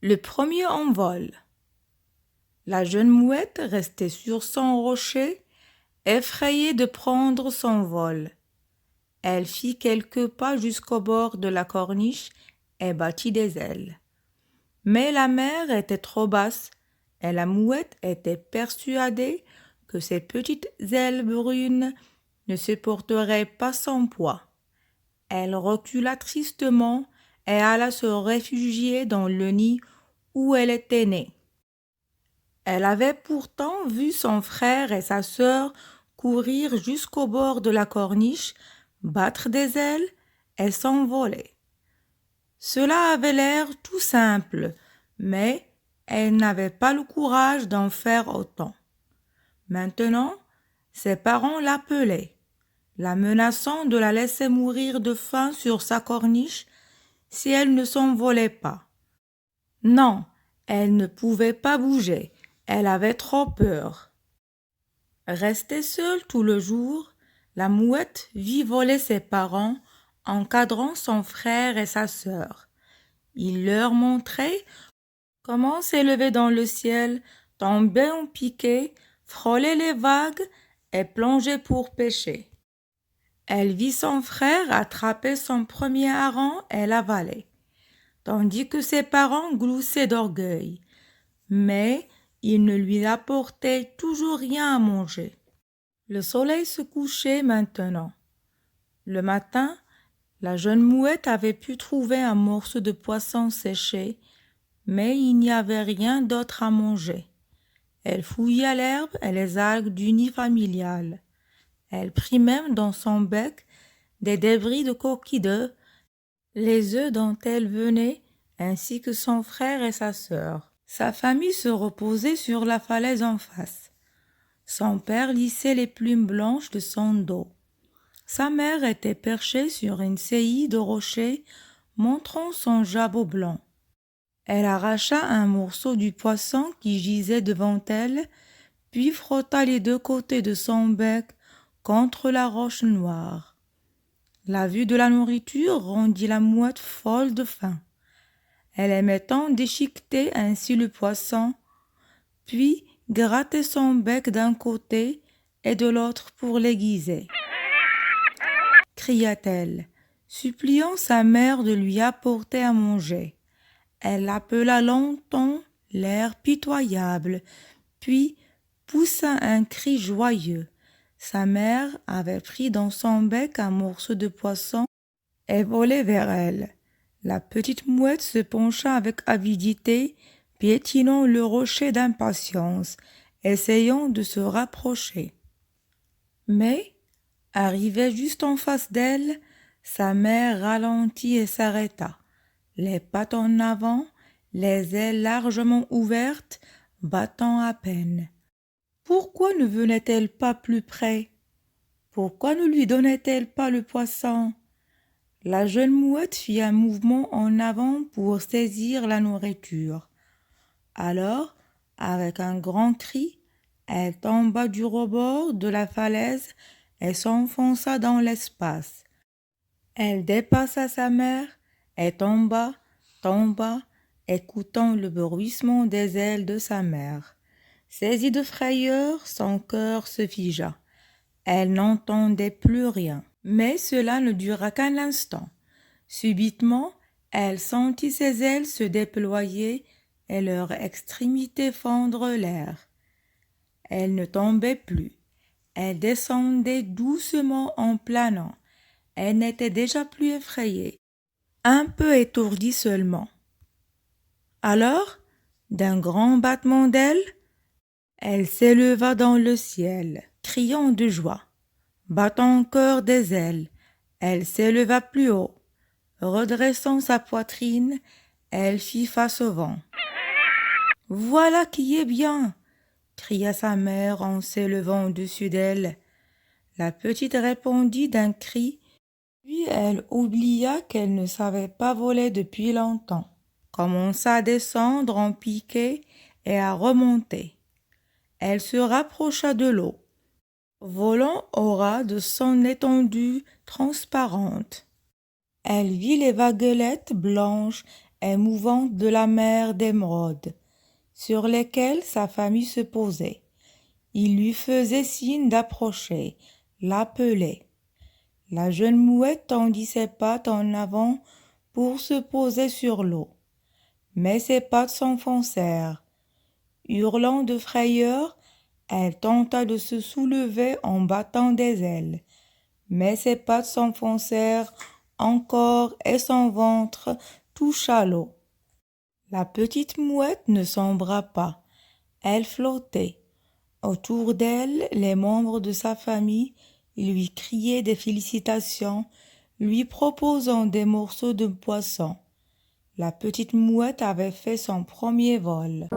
Le premier envol. La jeune mouette restait sur son rocher, effrayée de prendre son vol. Elle fit quelques pas jusqu'au bord de la corniche et battit des ailes. Mais la mer était trop basse et la mouette était persuadée que ses petites ailes brunes ne supporteraient pas son poids. Elle recula tristement et alla se réfugier dans le nid où elle était née. Elle avait pourtant vu son frère et sa sœur courir jusqu'au bord de la corniche, battre des ailes et s'envoler. Cela avait l'air tout simple, mais elle n'avait pas le courage d'en faire autant. Maintenant, ses parents l'appelaient, la menaçant de la laisser mourir de faim sur sa corniche si elle ne s'envolait pas. Non, elle ne pouvait pas bouger, elle avait trop peur. Restée seule tout le jour, la mouette vit voler ses parents, encadrant son frère et sa sœur. Il leur montrait comment s'élever dans le ciel, tomber en piqué, frôler les vagues et plonger pour pêcher. Elle vit son frère attraper son premier hareng et l'avaler, tandis que ses parents gloussaient d'orgueil. Mais il ne lui apportait toujours rien à manger. Le soleil se couchait maintenant. Le matin, la jeune mouette avait pu trouver un morceau de poisson séché, mais il n'y avait rien d'autre à manger. Elle fouilla l'herbe et les algues du nid familial. Elle prit même dans son bec des débris de coquilles d'œufs, les œufs dont elle venait, ainsi que son frère et sa sœur. Sa famille se reposait sur la falaise en face. Son père lissait les plumes blanches de son dos. Sa mère était perchée sur une saillie de rocher, montrant son jabot blanc. Elle arracha un morceau du poisson qui gisait devant elle, puis frotta les deux côtés de son bec contre la roche noire. La vue de la nourriture rendit la mouette folle de faim. Elle aimait tant déchiqueter ainsi le poisson, puis gratter son bec d'un côté et de l'autre pour l'aiguiser. Cria-t-elle, suppliant sa mère de lui apporter à manger. Elle l'appela longtemps, l'air pitoyable, puis poussa un cri joyeux. Sa mère avait pris dans son bec un morceau de poisson et volait vers elle. La petite mouette se pencha avec avidité, piétinant le rocher d'impatience, essayant de se rapprocher. Mais, arrivée juste en face d'elle, sa mère ralentit et s'arrêta, les pattes en avant, les ailes largement ouvertes, battant à peine. Pourquoi ne venait-elle pas plus près? Pourquoi ne lui donnait-elle pas le poisson? La jeune mouette fit un mouvement en avant pour saisir la nourriture. Alors, avec un grand cri, elle tomba du rebord de la falaise et s'enfonça dans l'espace. Elle dépassa sa mère et tomba, écoutant le bruissement des ailes de sa mère. Saisie de frayeur, son cœur se figea. Elle n'entendait plus rien. Mais cela ne dura qu'un instant. Subitement, elle sentit ses ailes se déployer et leurs extrémités fendre l'air. Elle ne tombait plus. Elle descendait doucement en planant. Elle n'était déjà plus effrayée, un peu étourdie seulement. Alors, d'un grand battement d'ailes, elle s'éleva dans le ciel, criant de joie. Battant encore des ailes, elle s'éleva plus haut. Redressant sa poitrine, elle fit face au vent. « Voilà qui est bien !» cria sa mère en s'élevant au-dessus d'elle. La petite répondit d'un cri, puis elle oublia qu'elle ne savait pas voler depuis longtemps, commença à descendre en piqué et à remonter. Elle se rapprocha de l'eau, volant au ras de son étendue transparente. Elle vit les vaguelettes blanches émouvantes de la mer d'émeraude, sur lesquelles sa famille se posait. Il lui faisait signe d'approcher, l'appelait. La jeune mouette tendit ses pattes en avant pour se poser sur l'eau. Mais ses pattes s'enfoncèrent. Hurlant de frayeur, elle tenta de se soulever en battant des ailes. Mais ses pattes s'enfoncèrent encore et son ventre toucha l'eau. La petite mouette ne sombra pas. Elle flottait. Autour d'elle, les membres de sa famille lui criaient des félicitations, lui proposant des morceaux de poisson. La petite mouette avait fait son premier vol.